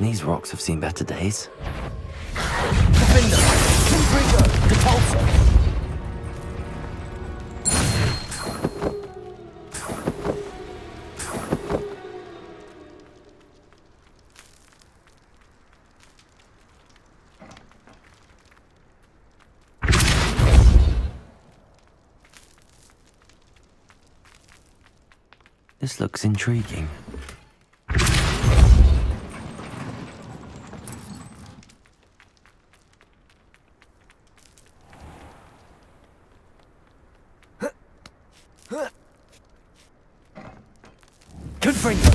These rocks have seen better days. Defender! Confringo! Depulso! This looks intriguing. Confringo!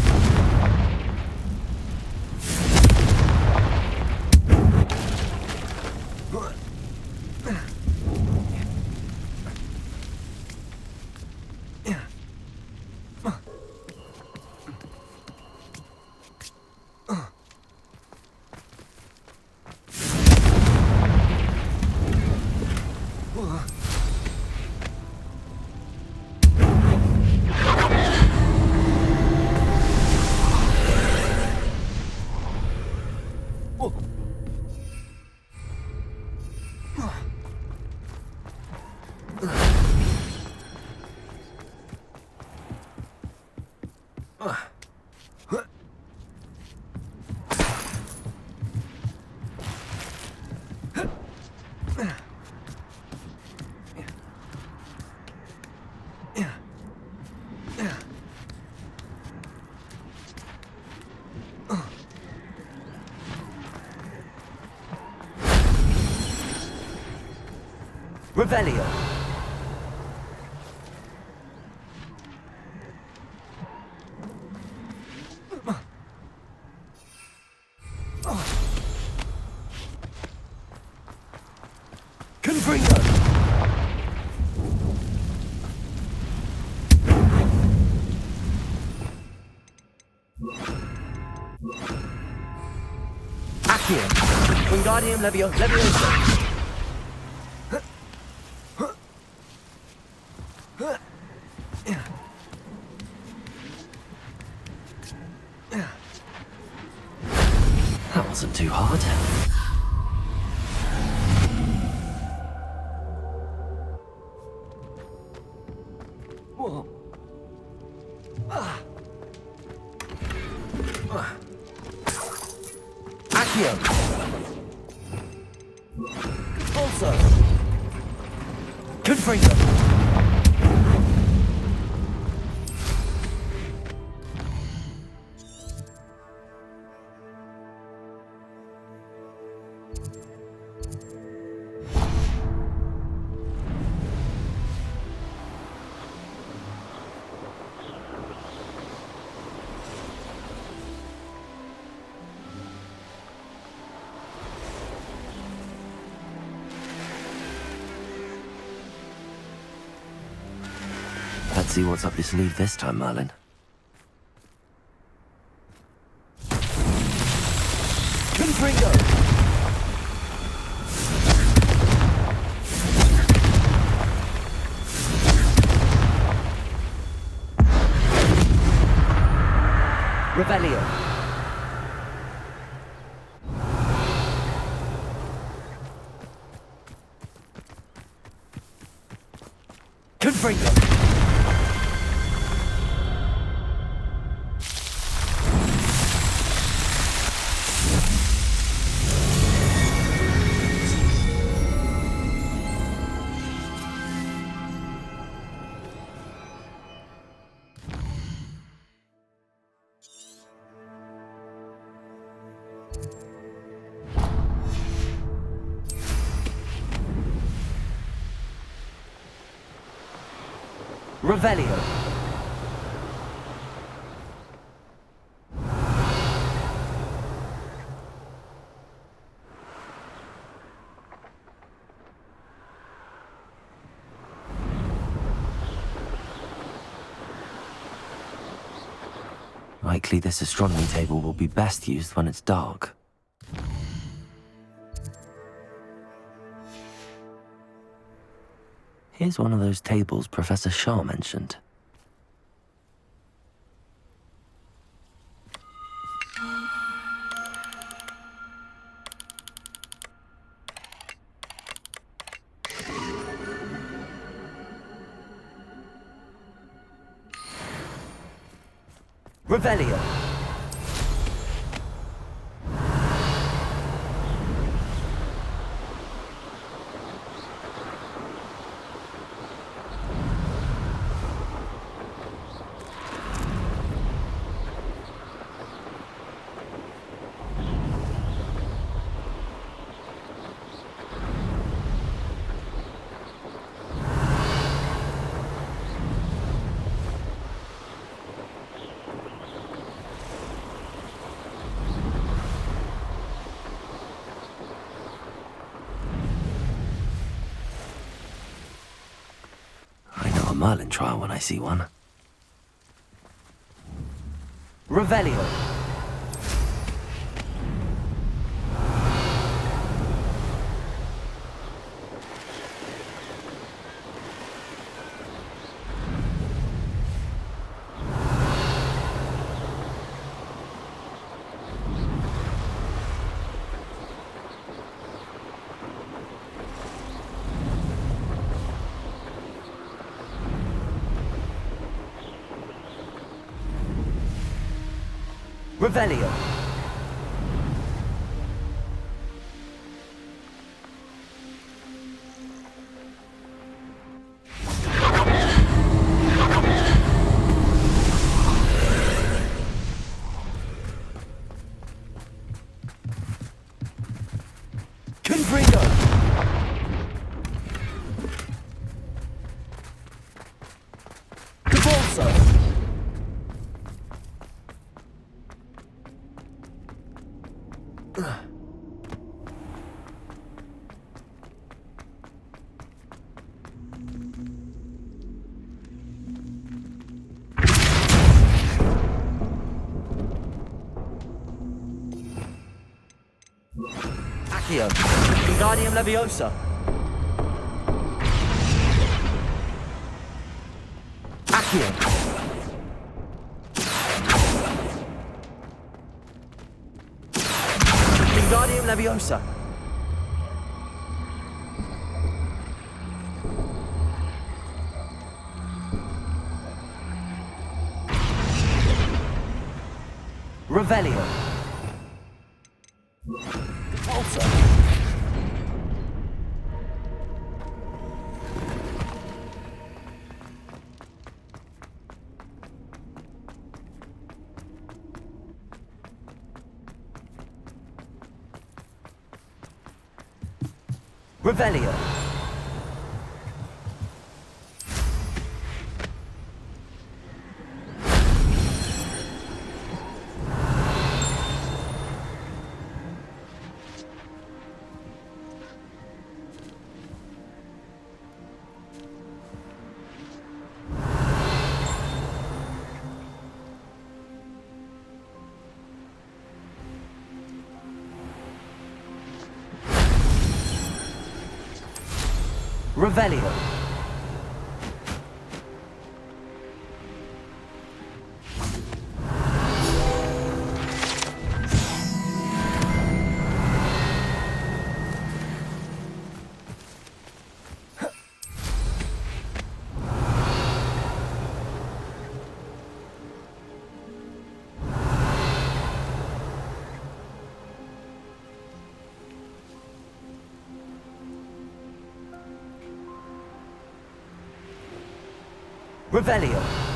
Revelio. Confringo. Accio. Wingardium Leviosa. That wasn't too hard. Whoa. Accio. Also. Confringo. Let's see what's up your sleeve this time, Merlin. Confringo. Revelio. Confringo. Revelio. Likely this astronomy table will be best used when it's dark. Here's one of those tables Professor Shaw mentioned. Revelio. I know a Merlin trial when I see one. Revelio. Revelio. Confringo. Cabalso. Accio. Wingardium Leviosa. Accio. Wingardium Leviosa. Revelio. Also. Revelio. Revelio. Revelio.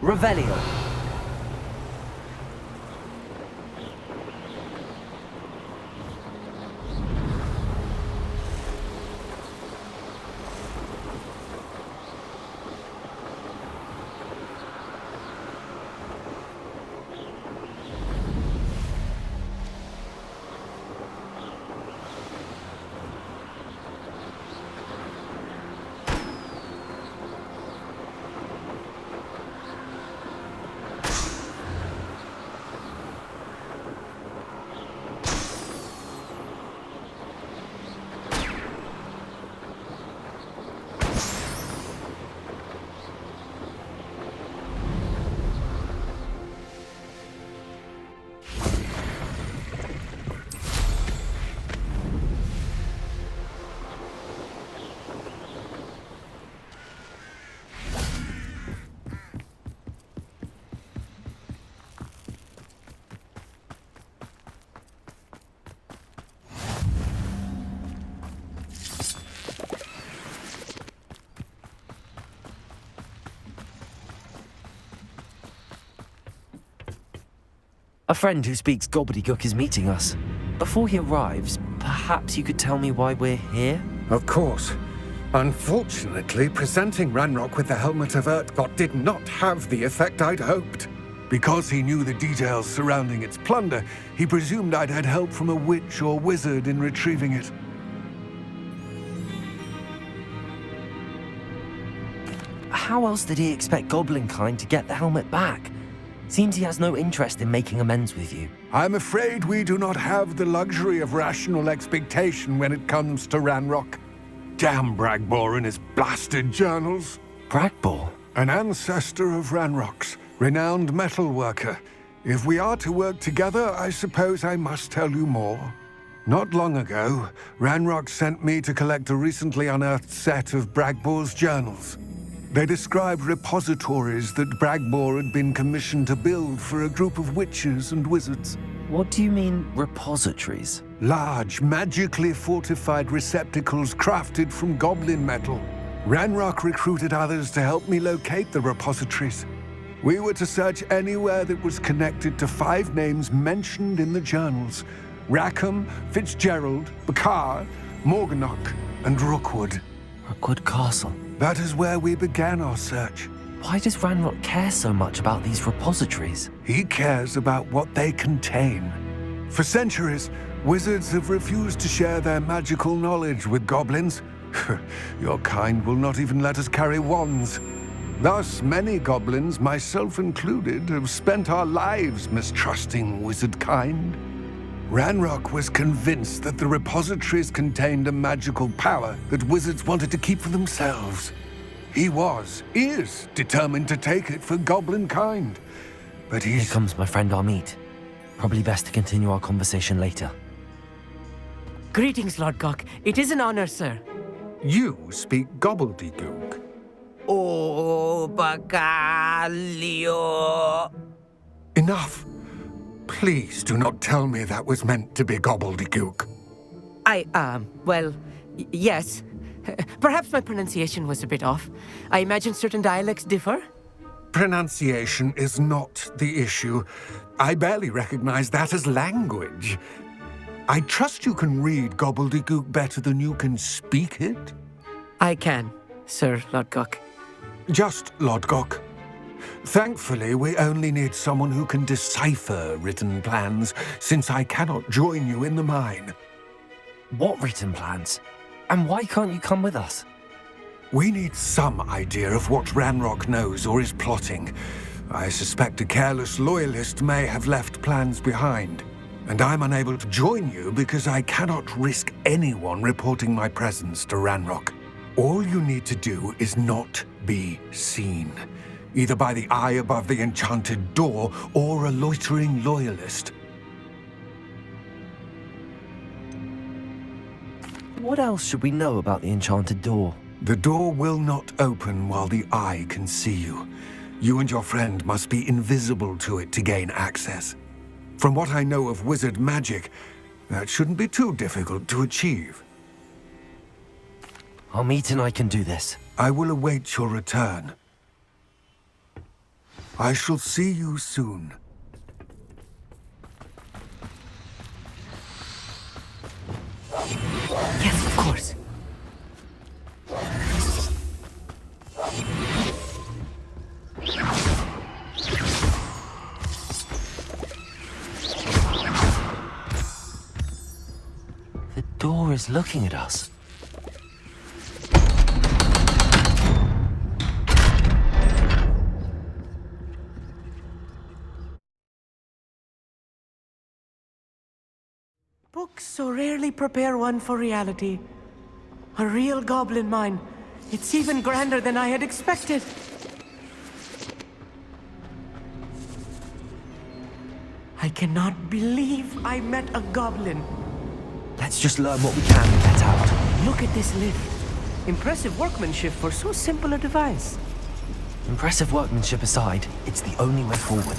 Revelio. A friend who speaks gobbledygook is meeting us. Before he arrives, perhaps you could tell me why we're here? Of course. Unfortunately, presenting Ranrock with the Helmet of Urtkot did not have the effect I'd hoped. Because he knew the details surrounding its plunder, he presumed I'd had help from a witch or wizard in retrieving it. How else did he expect Goblinkind to get the helmet back? Seems he has no interest in making amends with you. I'm afraid we do not have the luxury of rational expectation when it comes to Ranrock. Damn Bragbor and his blasted journals. Bragbor? An ancestor of Ranrock's, renowned metalworker. If we are to work together, I suppose I must tell you more. Not long ago, Ranrock sent me to collect a recently unearthed set of Bragbor's journals. They described repositories that Bragbor had been commissioned to build for a group of witches and wizards. What do you mean, repositories? Large, magically fortified receptacles crafted from goblin metal. Ranrock recruited others to help me locate the repositories. We were to search anywhere that was connected to 5 names mentioned in the journals: Rackham, Fitzgerald, Bakar, Morganach, and Rookwood. Rookwood Castle. That is where we began our search. Why does Ranrock care so much about these repositories? He cares about what they contain. For centuries, wizards have refused to share their magical knowledge with goblins. Your kind will not even let us carry wands. Thus, many goblins, myself included, have spent our lives mistrusting wizard kind. Ranrock was convinced that the repositories contained a magical power that wizards wanted to keep for themselves. He is determined to take it for goblin kind. But Here comes my friend Amit. Probably best to continue our conversation later. Greetings, Lord Gok. It is an honor, sir. You speak gobbledygook. Oh, Bagalio. Enough. Please do not tell me that was meant to be gobbledygook. Yes. Perhaps my pronunciation was a bit off. I imagine certain dialects differ. Pronunciation is not the issue. I barely recognize that as language. I trust you can read gobbledygook better than you can speak it? I can, Sir Lord Gok. Just Lord Gok. Thankfully, we only need someone who can decipher written plans, since I cannot join you in the mine. What written plans? And why can't you come with us? We need some idea of what Ranrock knows or is plotting. I suspect a careless loyalist may have left plans behind. And I'm unable to join you because I cannot risk anyone reporting my presence to Ranrock. All you need to do is not be seen, either by the eye above the enchanted door or a loitering loyalist. What else should we know about the enchanted door? The door will not open while the eye can see you. You and your friend must be invisible to it to gain access. From what I know of wizard magic, that shouldn't be too difficult to achieve. Amit and I can do this. I will await your return. I shall see you soon. Yes, of course. The door is looking at us. Books so rarely prepare one for reality. A real goblin mine. It's even grander than I had expected. I cannot believe I met a goblin. Let's just learn what we can and get out. Look at this lift. Impressive workmanship for so simple a device. Impressive workmanship aside, it's the only way forward.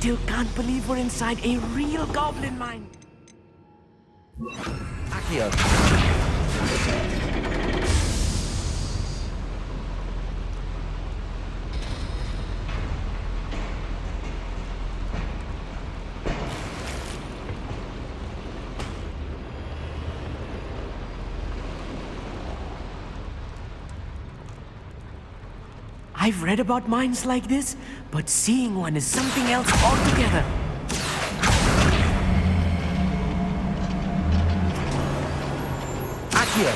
still can't believe we're inside a real goblin mine. Accio. I've read about mines like this, but seeing one is something else altogether. Accio.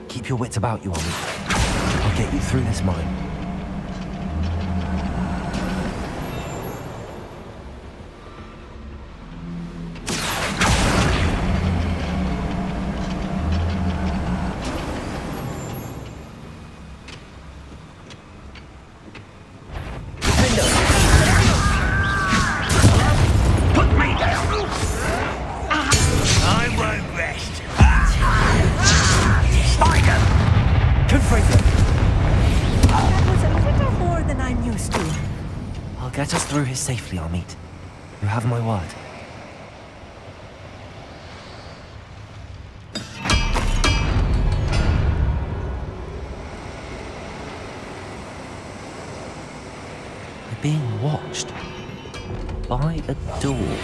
Keep your wits about you, Ollie. I'll get you through this mine. That was a little more than I'm used to. I'll get us through here safely, Amit. You have my word. We're being watched by a door.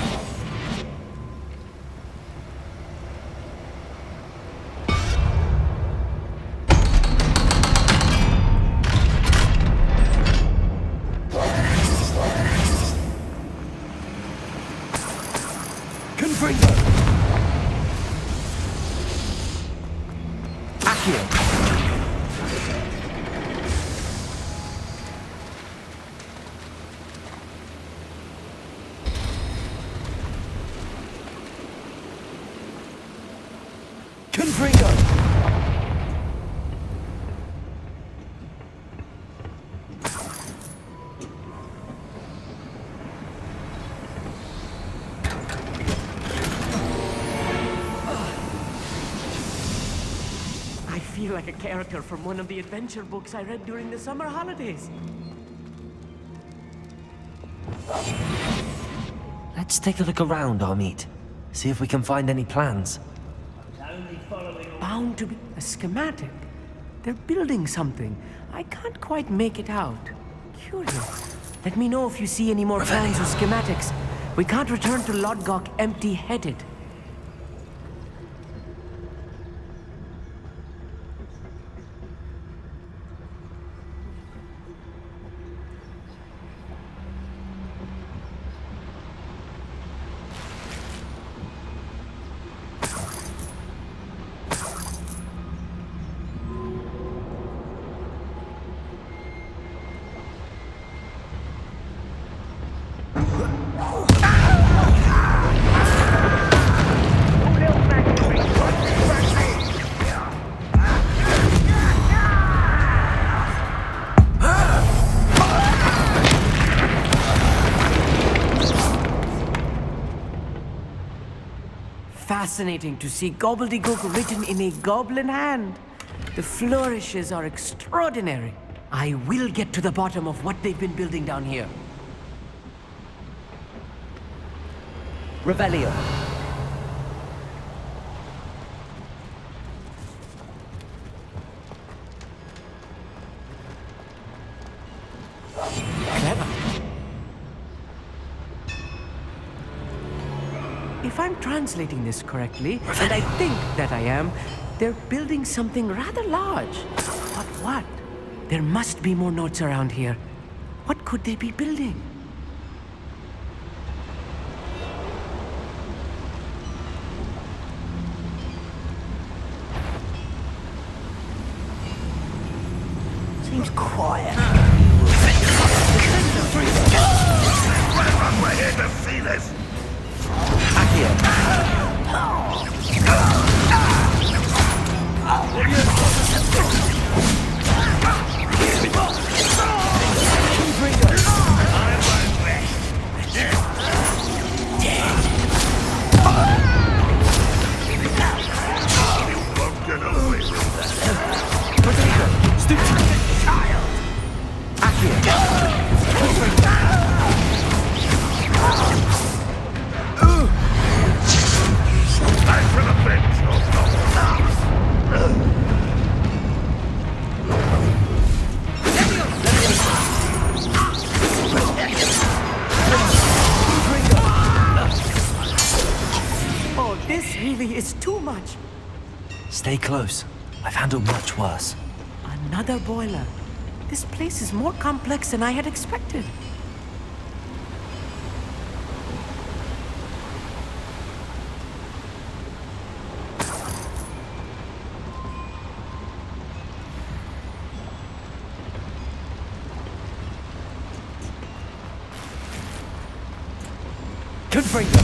I feel like a character from one of the adventure books I read during the summer holidays. Let's take a look around, Amit. See if we can find any plans. Bound to be a schematic. They're building something. I can't quite make it out. Curious. Let me know if you see any more plans or schematics. We can't return to Lodgok empty-headed. Fascinating to see gobbledygook written in a goblin hand. The flourishes are extraordinary. I will get to the bottom of what they've been building down here. Revelio. Clever. If I'm translating this correctly, and I think that I am, they're building something rather large. But what? There must be more notes around here. What could they be building? Seems quiet. We're here to see this! Stupid. energy is too much. Stay close. I've handled much worse. Another boiler. This place is more complex than I had expected. Confringo!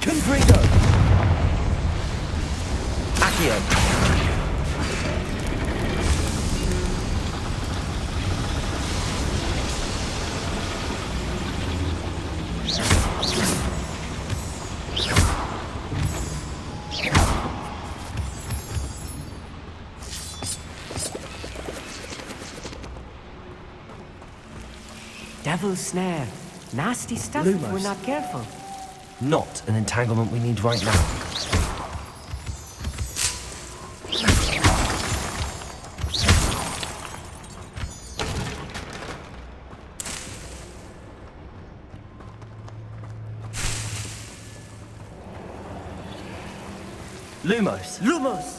Confringo! Accio! Devil's snare. Nasty stuff if we're Lumos. not careful. Not an entanglement we need right now. Lumos! Lumos!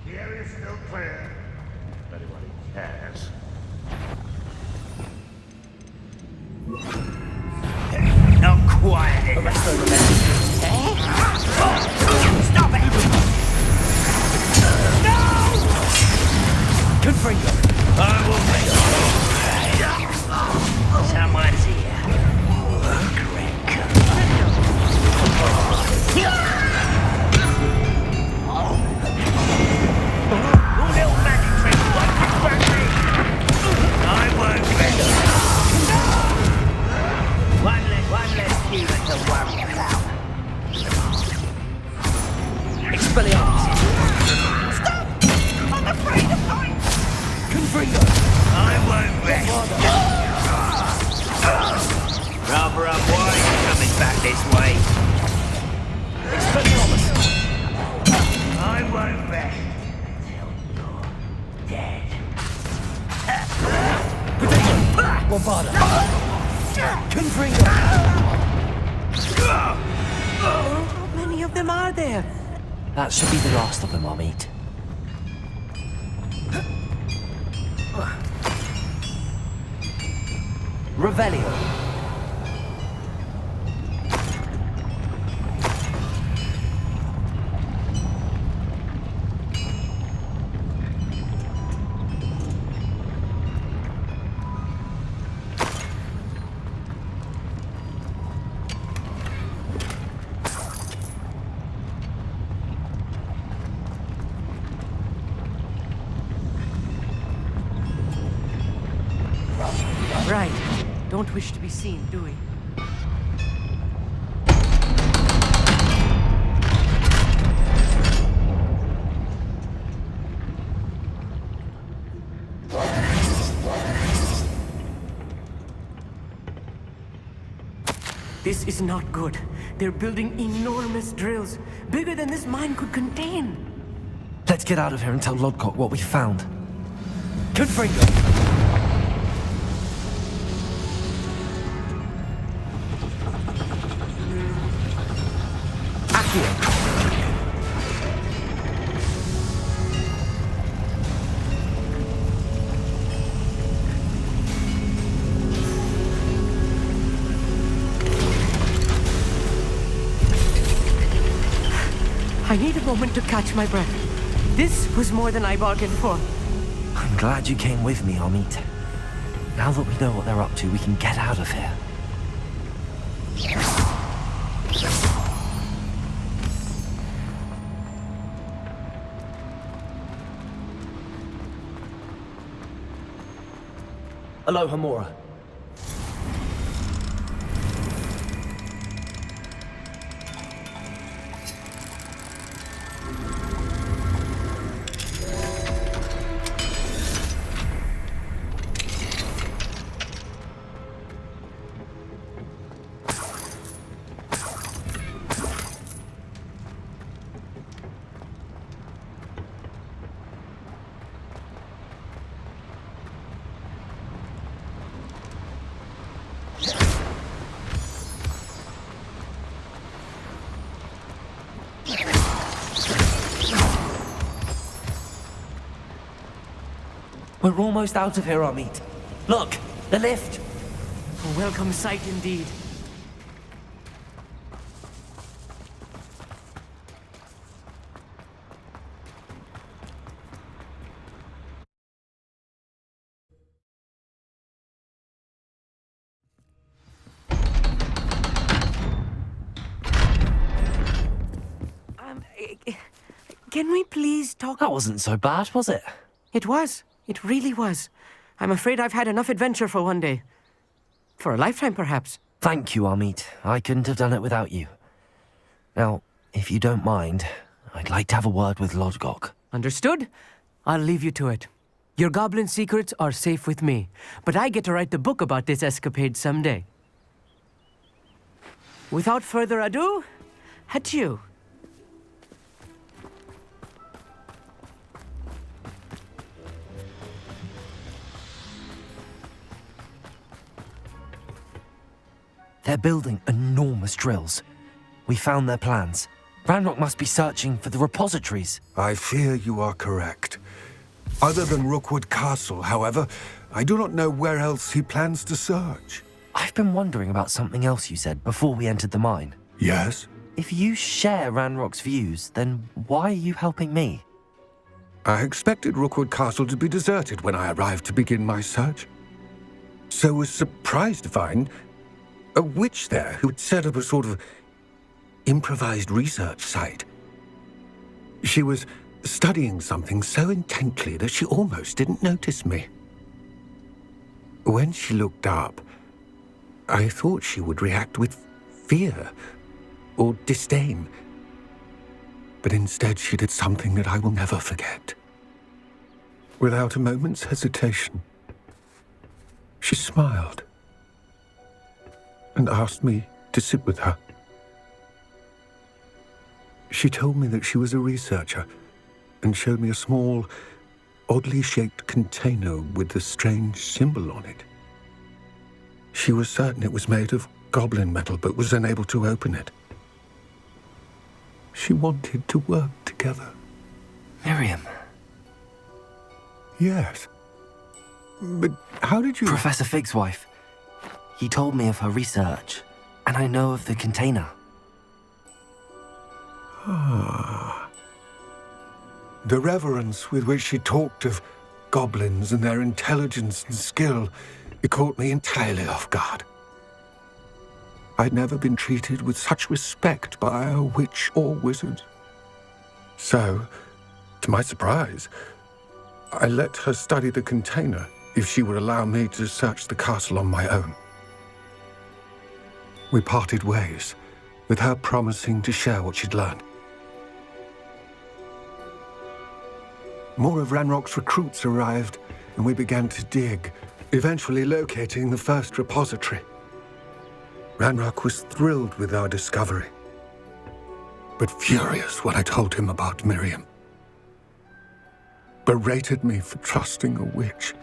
The area's still clear. If anybody cares. Not quiet. Stop it! Confringo! I will make someone's here. Little magic trick like I won't let you. One less human to worry about. Expelliarmus. Stop! I'm afraid of heights. Confringo! I won't rest. Rather unwise coming back this way. Expelliarmus! I won't rest until you're dead. Potato! Bombarda! Confringo! How many of them are there? That should be the last of them I'll meet. Revelio. Right. Don't wish to be seen, do we? This is not good. They're building enormous drills, bigger than this mine could contain. Let's get out of here and tell Lodcock what we found. Confringo! I need a moment to catch my breath. This was more than I bargained for. I'm glad you came with me, Amit. Now that we know what they're up to, we can get out of here. Hello, Hamura. We're almost out of here, Amit. Look, the lift. A welcome sight indeed. Can we please talk? That wasn't so bad, was it? It was. It really was. I'm afraid I've had enough adventure for one day. For a lifetime, perhaps. Thank you, Amit. I couldn't have done it without you. Now, if you don't mind, I'd like to have a word with Lodgok. Understood? I'll leave you to it. Your goblin secrets are safe with me, but I get to write the book about this escapade someday. Without further ado, adieu. They're building enormous drills. We found their plans. Ranrock must be searching for the repositories. I fear you are correct. Other than Rookwood Castle, however, I do not know where else he plans to search. I've been wondering about something else you said before we entered the mine. Yes? If you share Ranrock's views, then why are you helping me? I expected Rookwood Castle to be deserted when I arrived to begin my search. So was surprised to find a witch there who had set up a sort of improvised research site. She was studying something so intently that she almost didn't notice me. When she looked up, I thought she would react with fear or disdain. But instead she did something that I will never forget. Without a moment's hesitation, she smiled and asked me to sit with her. She told me that she was a researcher and showed me a small, oddly shaped container with a strange symbol on it. She was certain it was made of goblin metal, but was unable to open it. She wanted to work together. Miriam. Yes. But how did you... Professor Fig's wife. He told me of her research, and I know of the container. Ah. The reverence with which she talked of goblins and their intelligence and skill, it caught me entirely off guard. I'd never been treated with such respect by a witch or wizard. So, to my surprise, I let her study the container if she would allow me to search the castle on my own. We parted ways, with her promising to share what she'd learned. More of Ranrock's recruits arrived, and we began to dig, eventually locating the first repository. Ranrock was thrilled with our discovery, but furious when I told him about Miriam. Berated me for trusting a witch,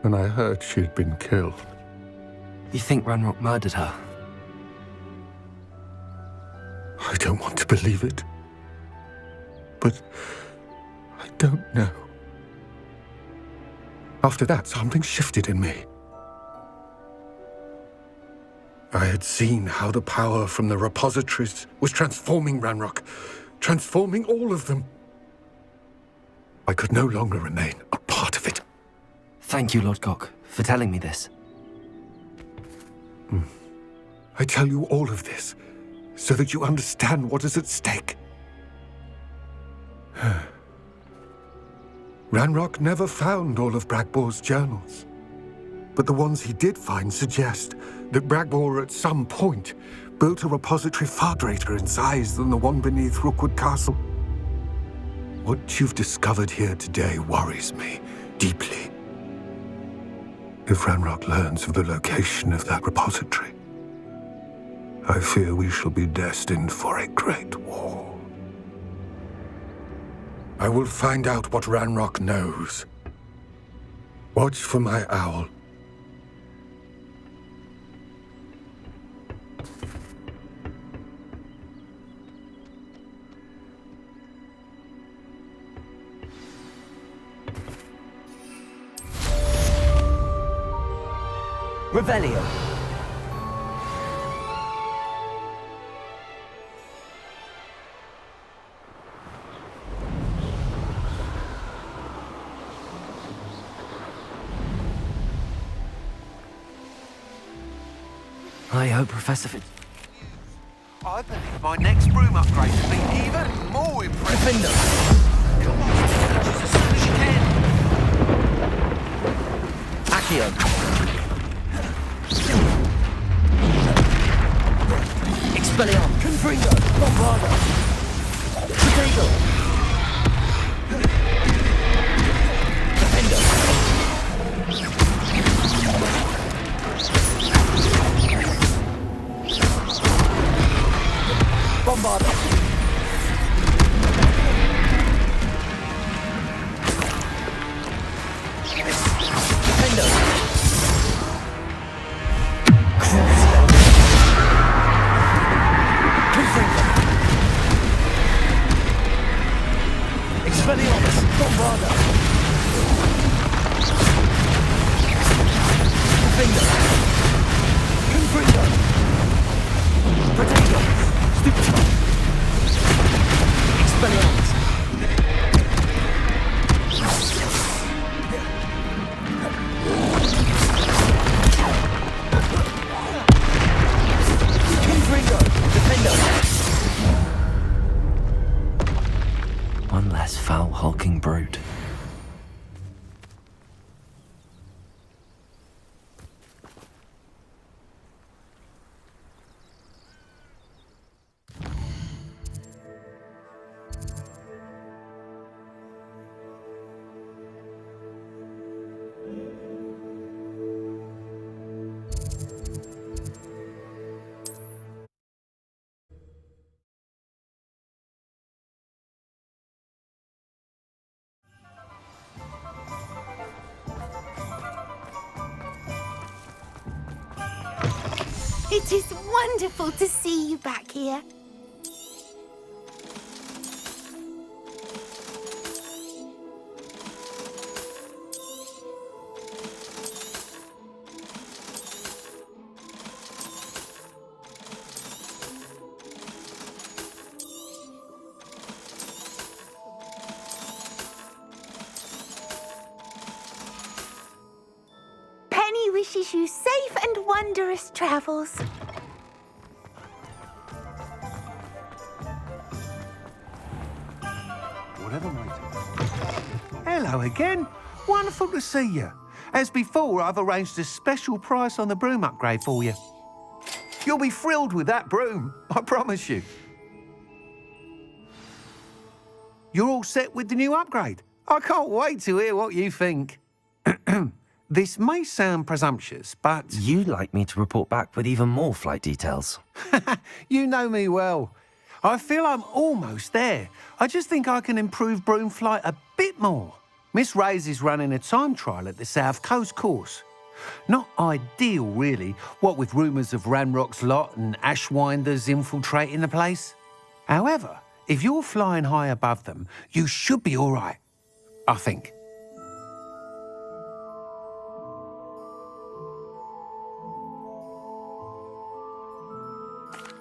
and I heard she had been killed. You think Ranrock murdered her? I don't want to believe it, but I don't know. After that, something shifted in me. I had seen how the power from the repositories was transforming Ranrock, transforming all of them. I could no longer remain a part of it. Thank you, Lodgok, for telling me this. I tell you all of this so that you understand what is at stake. Ranrock never found all of Bragbor's journals. But the ones he did find suggest that Bragbor at some point built a repository far greater in size than the one beneath Rookwood Castle. What you've discovered here today worries me deeply. If Ranrock learns of the location of that repository, I fear we shall be destined for a great war. I will find out what Ranrock knows. Watch for my owl. Revelio. I hope Professor Fitz... I believe my next broom upgrade will be even more impressive. Defender. Come on, as soon as you can. Accio. Expelliarm. Confringo. Bombarda. Potato. Defender. Bombarda. Defender. Expelliarmus, Bombarda. Defender. Confringo. Potato. Stupefy. Expelliarmus. Confringo. Defender. One less foul, hulking brute. It is wonderful to see you back here. Penny wishes you safe and wondrous travels. Hello again. Wonderful to see you. As before, I've arranged a special price on the broom upgrade for you. You'll be thrilled with that broom, I promise you. You're all set with the new upgrade. I can't wait to hear what you think. This may sound presumptuous, but... You'd like me to report back with even more flight details. You know me well. I feel I'm almost there. I just think I can improve broom flight a bit more. Miss Ray's is running a time trial at the South Coast course. Not ideal, really, what with rumours of Ranrock's lot and Ashwinders infiltrating the place. However, if you're flying high above them, you should be all right, I think.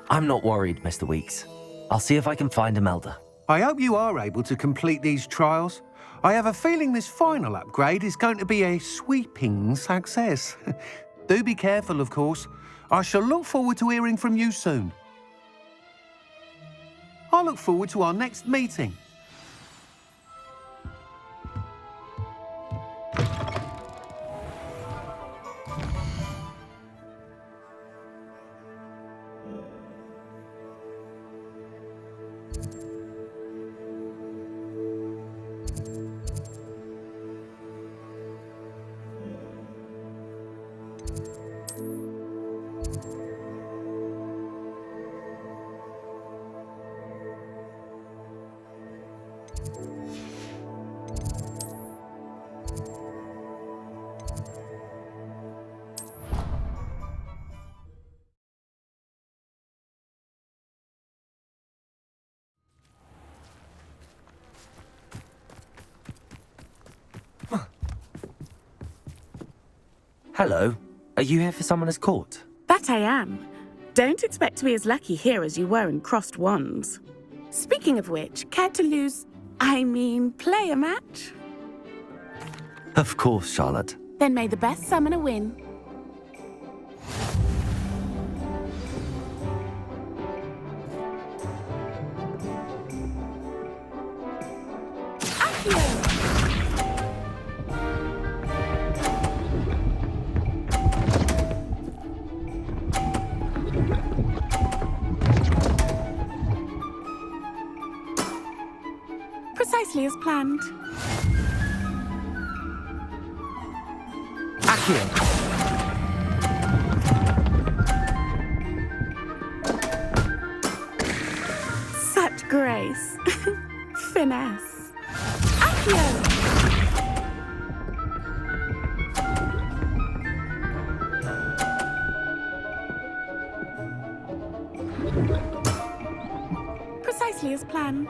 I'm not worried, Mr. Weeks. I'll see if I can find Imelda. I hope you are able to complete these trials. I have a feeling this final upgrade is going to be a sweeping success. Do be careful, of course. I shall look forward to hearing from you soon. I look forward to our next meeting. Hello. Are you here for Summoner's Court? That I am. Don't expect to be as lucky here as you were in Crossed Wands. Speaking of which, care to play a match? Of course, Charlotte. Then may the best summoner win. Accio! Precisely as planned. Accio! Such grace. Finesse. Accio! Precisely as planned.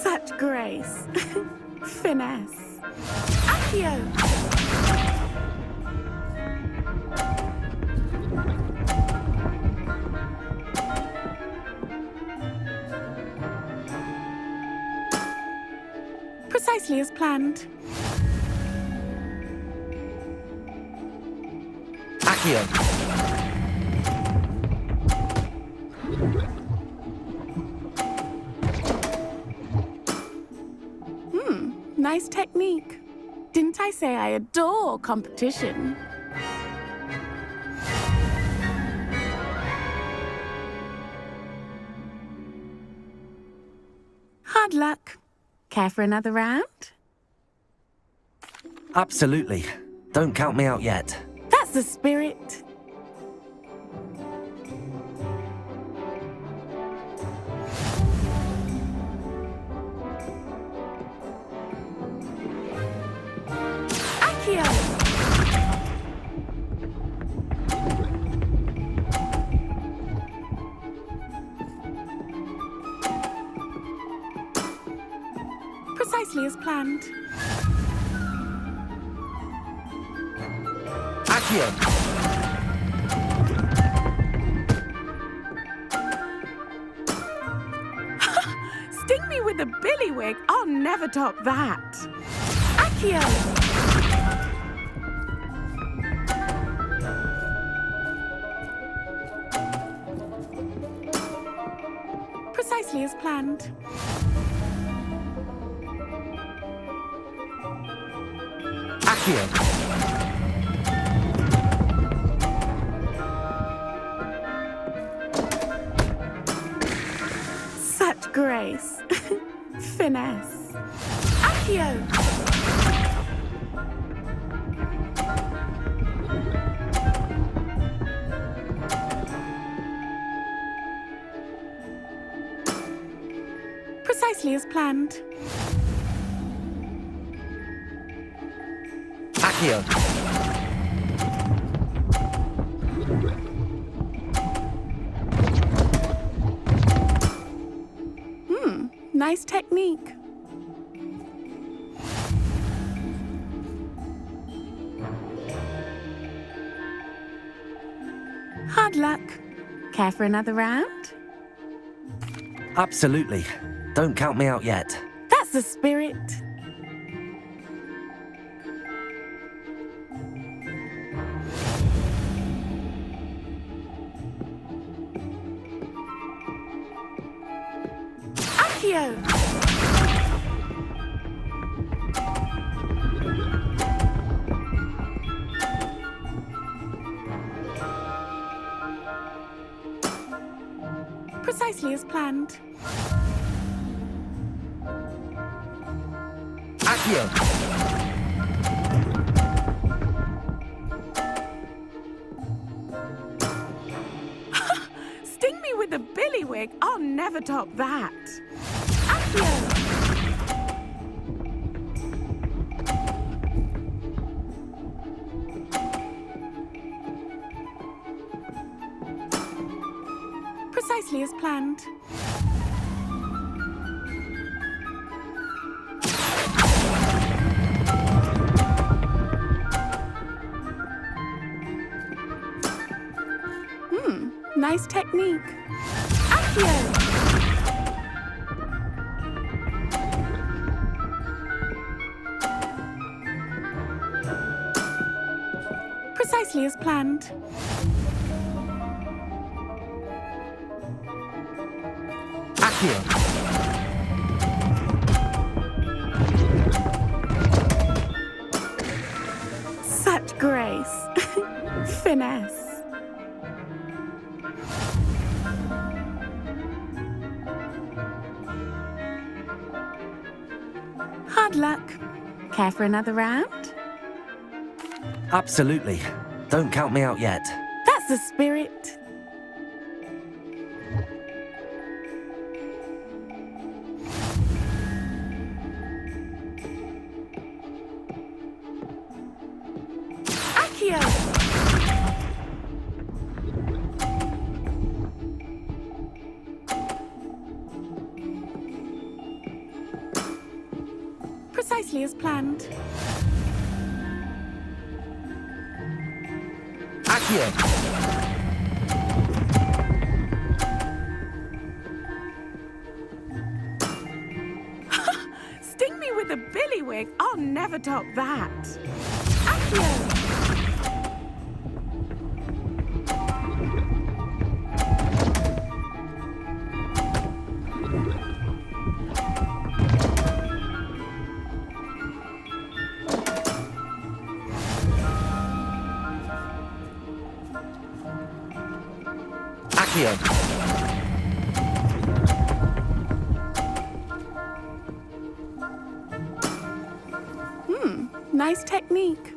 Such grace. Finesse. Accio! Precisely as planned. Accio! Nice technique. Didn't I say I adore competition? Hard luck. Care for another round? Absolutely. Don't count me out yet. That's the spirit. Accio! Precisely as planned. Accio! Sting me with a billywig. I'll never top that. Accio! Precisely as planned. Accio! Such grace. Finesse. Accio! Precisely as planned. Accio! Nice technique. Hard luck. Care for another round? Absolutely. Don't count me out yet. That's the spirit. Accio! Precisely as planned. Accio! Sting me with a billywig. I'll never top that. Accio! Precisely as planned. Nice technique. Accio! Precisely as planned. Accio! Such grace. Finesse. Hard luck. Care for another round? Absolutely. Don't count me out yet. That's the spirit. Accio! Precisely as planned. Accio! Sting me with a billywig. I'll never top that. Accio! Accio! Nice technique.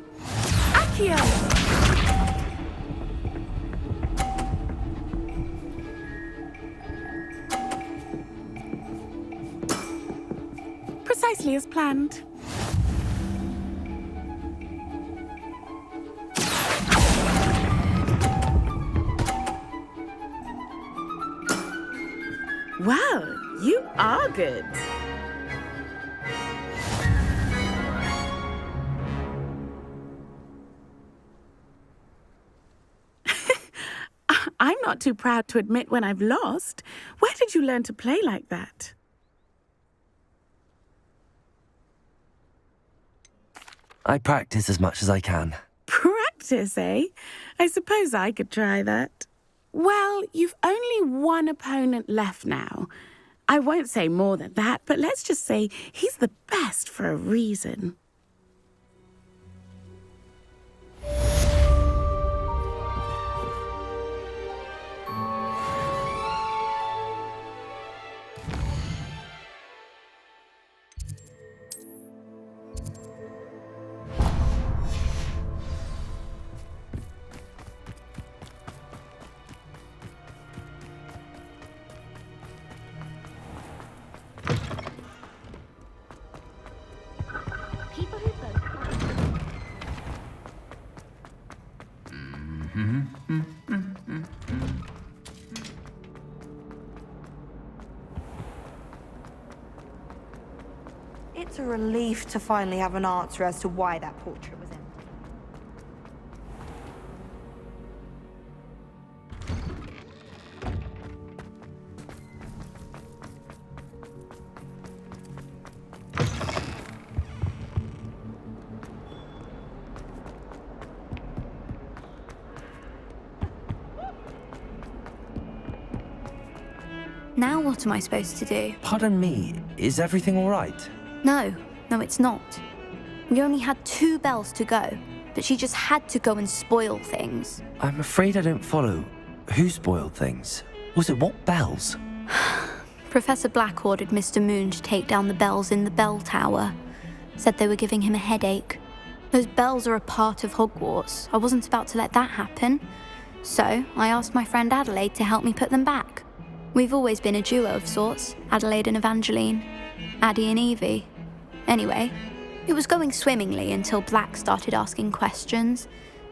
Accio! Precisely as planned. Wow, you are good. I'm not too proud to admit when I've lost. Where did you learn to play like that? I practice as much as I can. Practice, eh? I suppose I could try that. Well, you've only one opponent left now. I won't say more than that, but let's just say he's the best for a reason. It's a relief to finally have an answer as to why that portrait was empty. Now what am I supposed to do? Pardon me, is everything all right? No, it's not. We only had 2 bells to go, but she just had to go and spoil things. I'm afraid I don't follow. Who spoiled things? Was it what bells? Professor Black ordered Mr. Moon to take down the bells in the bell tower. Said they were giving him a headache. Those bells are a part of Hogwarts. I wasn't about to let that happen. So I asked my friend Adelaide to help me put them back. We've always been a duo of sorts, Adelaide and Evangeline. Addie and Evie. Anyway, it was going swimmingly until Black started asking questions.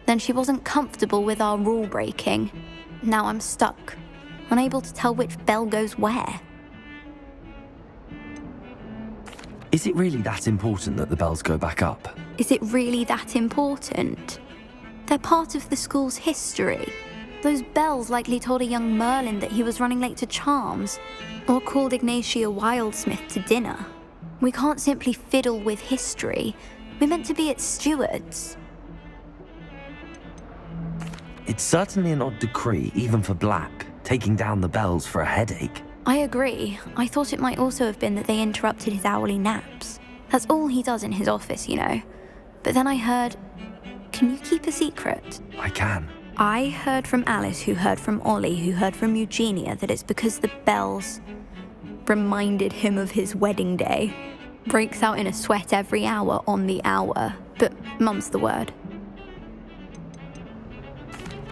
Then she wasn't comfortable with our rule breaking. Now I'm stuck, unable to tell which bell goes where. Is it really that important that the bells go back up? Is it really that important? They're part of the school's history. Those bells likely told a young Merlin that he was running late to Charms, or called Ignatia Wildsmith to dinner. We can't simply fiddle with history. We're meant to be its stewards. It's certainly an odd decree, even for Black, taking down the bells for a headache. I agree. I thought it might also have been that they interrupted his hourly naps. That's all he does in his office, you know. But then I heard... Can you keep a secret? I can. I heard from Alice, who heard from Ollie, who heard from Eugenia, that it's because the bells reminded him of his wedding day. Breaks out in a sweat every hour on the hour, but mum's the word.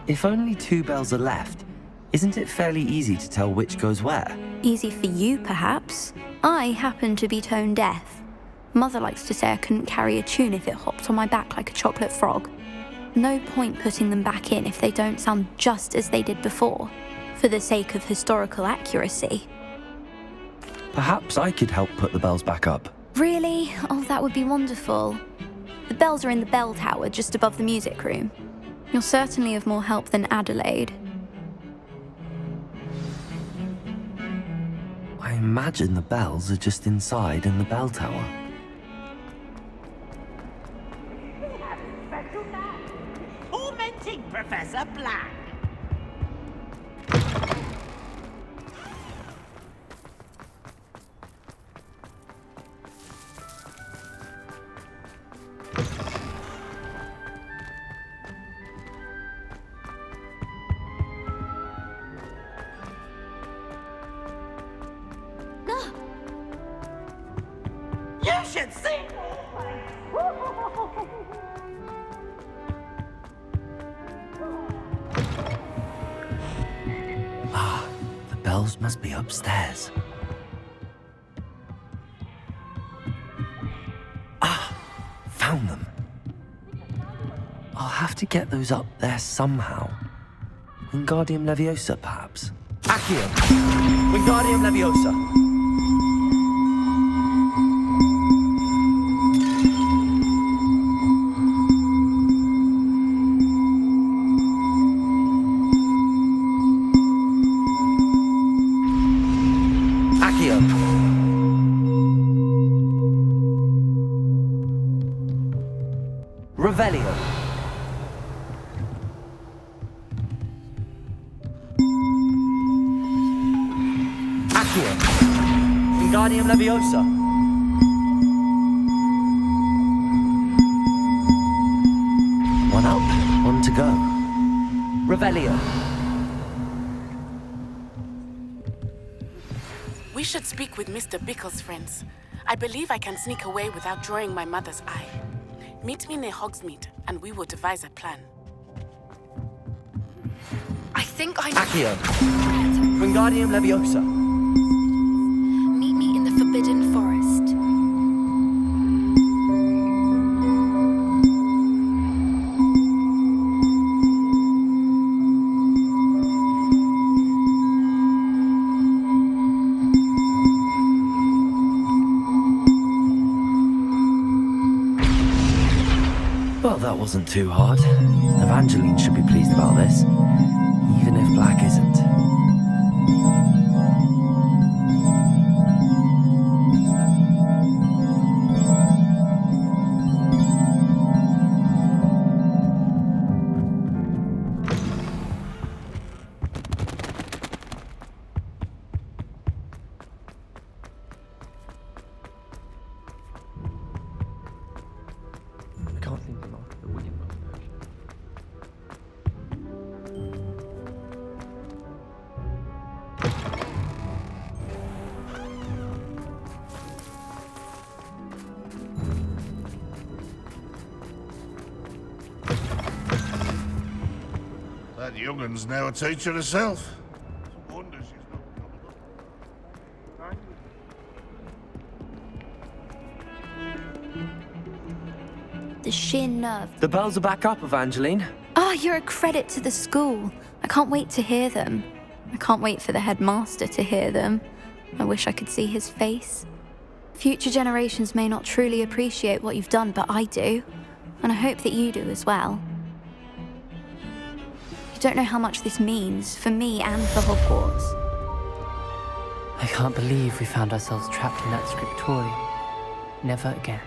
If only 2 bells are left, isn't it fairly easy to tell which goes where? Easy for you, perhaps. I happen to be tone deaf. Mother likes to say I couldn't carry a tune if it hopped on my back like a chocolate frog. No point putting them back in if they don't sound just as they did before, for the sake of historical accuracy. Perhaps I could help put the bells back up. Really? Oh, that would be wonderful. The bells are in the bell tower just above the music room. You're certainly of more help than Adelaide. I imagine the bells are just inside in the bell tower. Tormenting Professor Black. You should see. The bells must be upstairs. Found them. I'll have to get those up there somehow. Wingardium Leviosa, perhaps? Accio! Wingardium Leviosa! Revelio. Accio. Wingardium Leviosa. One up, one to go. Revelio. We should speak with Mr. Bickle's friends. I believe I can sneak away without drawing my mother's eye. Meet me near Hogsmeade, and we will devise a plan. I think I know. Accio. Wingardium Leviosa. Meet me in the Forbidden Forest. Well, that wasn't too hard. Evangeline should be pleased about this, even if Black isn't. That young'un's now a teacher herself. Wonder she's not coming up. The sheer nerve. The bells are back up, Evangeline. Oh, you're a credit to the school. I can't wait to hear them. I can't wait for the headmaster to hear them. I wish I could see his face. Future generations may not truly appreciate what you've done, but I do. And I hope that you do as well. You don't know how much this means for me and for Hogwarts. I can't believe we found ourselves trapped in that scriptorium. Never again.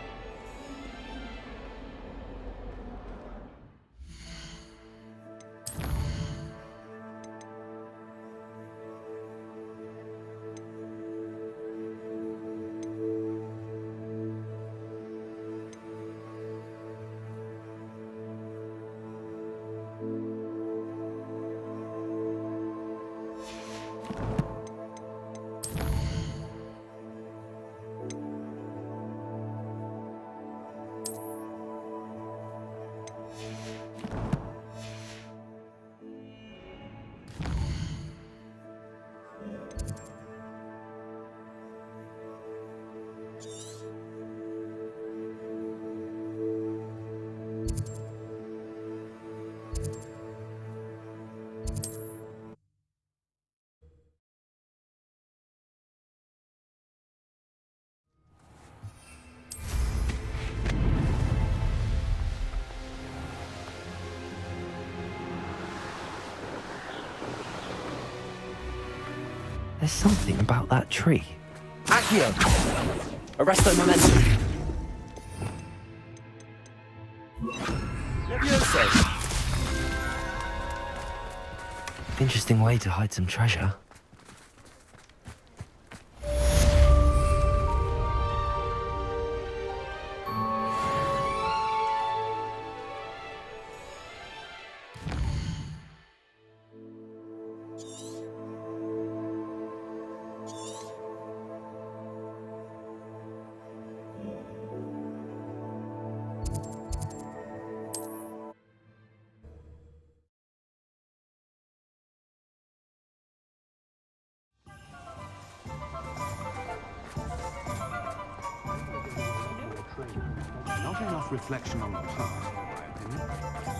There's something about that tree. Accio! Arresto momentum. Levioso! Interesting way to hide some treasure. Not enough reflection on the past, in my opinion.